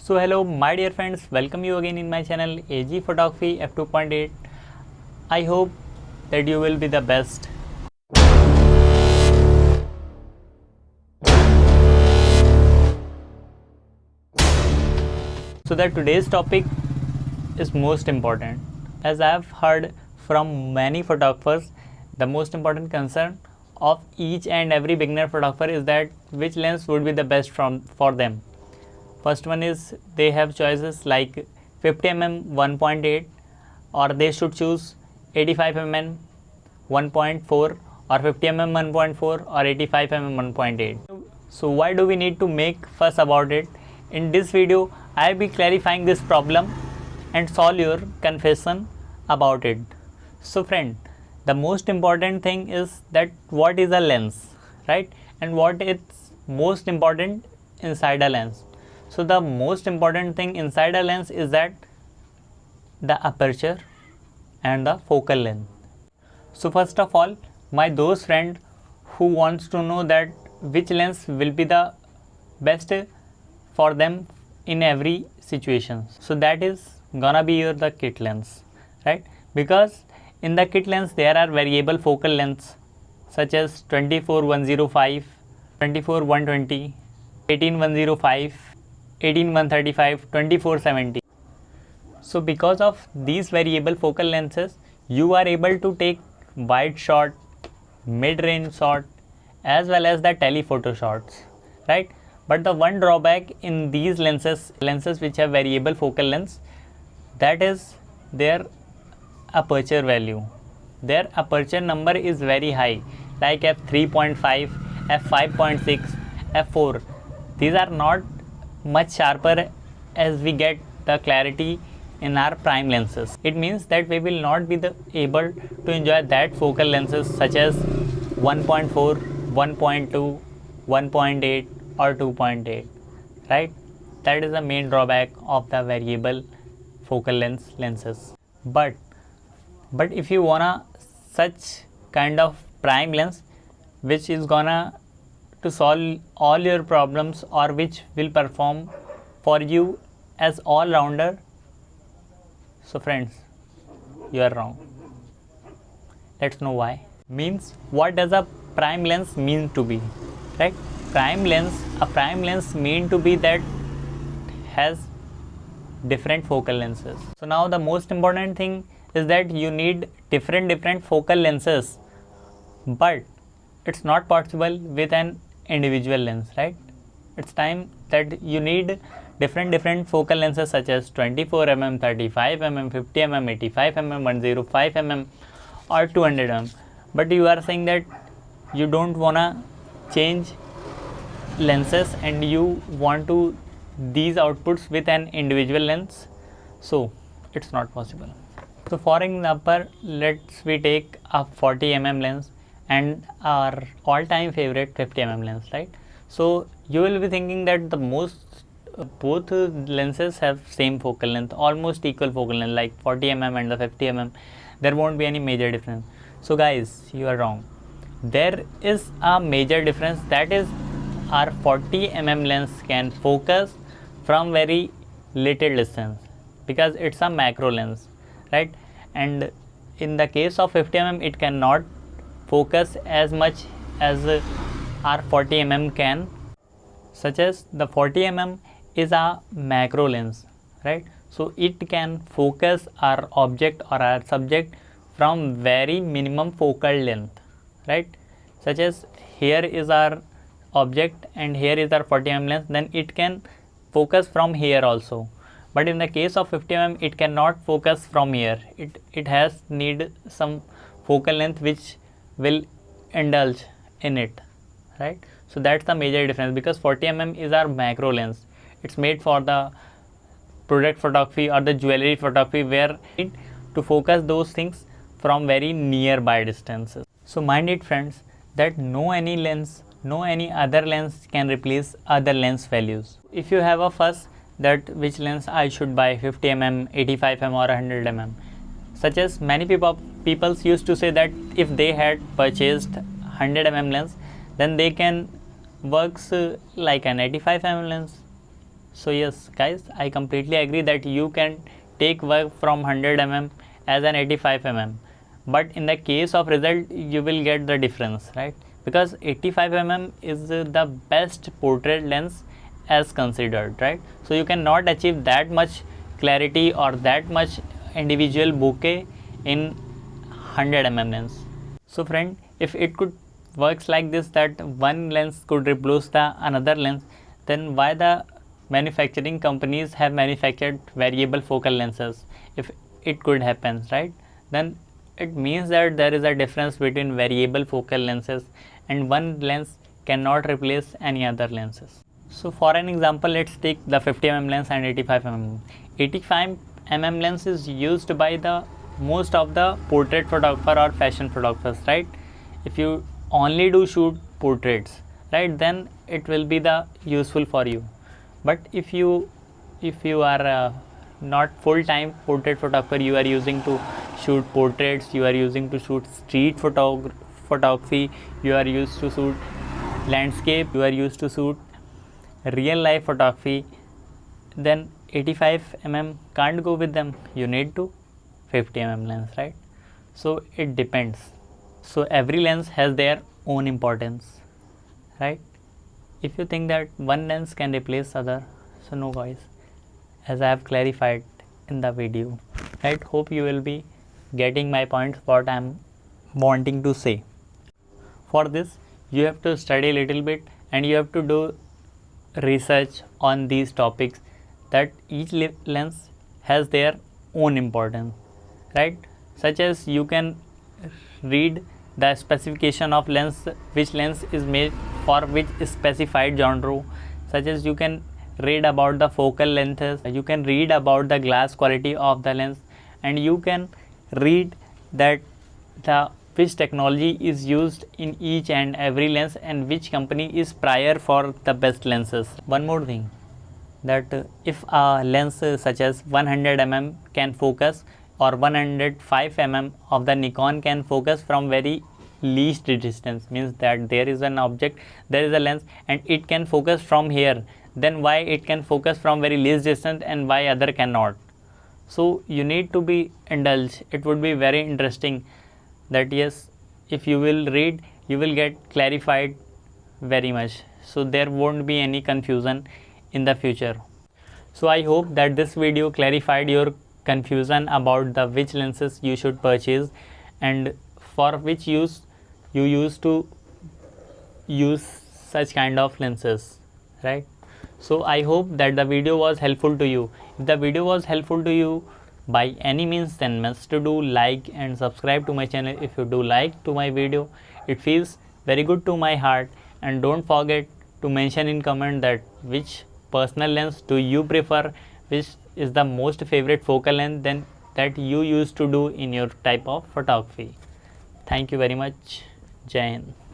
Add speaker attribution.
Speaker 1: So hello my dear friends, welcome you again in my channel AG Photography F2.8. I hope that you will be the best. So that today's topic is most important. As I have heard from many photographers, the most important concern of each and every beginner photographer is that which lens would be the best for them. First one is they have choices like 50mm 1.8, or they should choose 85mm 1.4 or 50mm 1.4 or 85mm 1.8. So why do we need to make fuss about it? In this video I will be clarifying this problem and solve your confusion about it. So friend, the most important thing is that what is a lens, right? And what is most important inside a lens. So the most important thing inside a lens is that the aperture and the focal length. So first of all, my those friend who wants to know that which lens will be the best for them in every situation, so that is gonna be the kit lens, right? Because in the kit lens there are variable focal lengths such as 24-105, 24-120, 18-105, 18-135, 24-70. So because of these variable focal lenses, you are able to take wide shot, mid-range shot, as well as the telephoto shots, right? But the one drawback in these lenses which have variable focal lengths, that is their aperture value. Their aperture number is very high, like f3.5, f5.6, f4. These are not much sharper as we get the clarity in our prime lenses. It means that we will not be able to enjoy that focal lenses such as 1.4, 1.2, 1.8 or 2.8, right? That is the main drawback of the variable focal lenses. But if you wanna such kind of prime lens which is gonna to solve all your problems, or which will perform for you as all-rounder, so friends, you are wrong. Let's know why. Means, what does a prime lens mean to be, right? A prime lens mean to be that has different focal lenses. So now the most important thing is that you need different focal lenses, but it's not possible with an individual lens, right? It's time that you need different focal lenses such as 24mm, 35mm, 50mm, 85mm, 105mm or 200mm. But you are saying that you don't wanna change lenses and you want to these outputs with an individual lens, so it's not possible. So for example, let's we take a 40mm lens and our all-time favorite 50mm lens, right? So you will be thinking that both lenses have same focal length, almost equal focal length, like 40mm and the 50mm. There won't be any major difference. So guys, you are wrong. There is a major difference, that is our 40mm lens can focus from very little distance because it's a macro lens, right? And in the case of 50mm, it cannot focus as much as our 40mm can, such as the 40mm is a macro lens, right? So it can focus our object or our subject from very minimum focal length, right? Such as here is our object and here is our 40mm lens, then it can focus from here also. But in the case of 50mm, it cannot focus from here. It has need some focal length which will indulge in it, right? So that's the major difference, because 40mm is our macro lens. It's made for the product photography or the jewelry photography, where it to focus those things from very nearby distances. So mind it friends, that no any other lens can replace other lens values. If you have a fuss that which lens I should buy, 50mm, 85mm or 100mm, such as many people used to say that if they had purchased 100mm lens, then they can works like an 85mm lens. So yes guys, I completely agree that you can take work from 100 mm as an 85 mm, but in the case of result you will get the difference, right? Because 85 mm is the best portrait lens as considered, right? So you cannot achieve that much clarity or that much individual bokeh in 100 mm lens. So friend, if it could works like this, that one lens could replace the another lens, then why the manufacturing companies have manufactured variable focal lenses? If it could happen, right, then it means that there is a difference between variable focal lenses, and one lens cannot replace any other lenses. So for an example, let's take the 50 mm lens and 85 mm. 85 mm lens is used by the most of the portrait photographer or fashion photographers, right? If you only do shoot portraits, right, then it will be the useful for you. But if you are not full-time portrait photographer, you are using to shoot portraits, you are using to shoot street photography, you are used to shoot landscape, you are used to shoot real life photography, then 85 mm can't go with them. You need to 50 mm lens, right? So it depends. So every lens has their own importance, right? If you think that one lens can replace other, so no guys, as I have clarified in the video, right? Hope you will be getting my points what I am wanting to say. For this you have to study a little bit and you have to do research on these topics, that each lens has their own importance, right? Such as you can read the specification of lens, which lens is made for which specified genre, such as you can read about the focal lengths, you can read about the glass quality of the lens, and you can read that the which technology is used in each and every lens and which company is prior for the best lenses. One more thing, that if a lens such as 100 mm can focus, or 105 mm of the Nikon can focus from very least distance, means that there is an object, there is a lens and it can focus from here, then why it can focus from very least distance and why other cannot? So you need to be indulged. It would be very interesting that yes, if you will read, you will get clarified very much, so there won't be any confusion in the future. So I hope that this video clarified your confusion about the which lenses you should purchase and for which use you used to use such kind of lenses, right? So I hope that the video was helpful to you. If the video was helpful to you by any means, then must to do like and subscribe to my channel. If you do like to my video, it feels very good to my heart, and don't forget to mention in comment that which personal lens do you prefer, which is the most favorite focal length then that you used to do in your type of photography. Thank you very much. Jai Hind.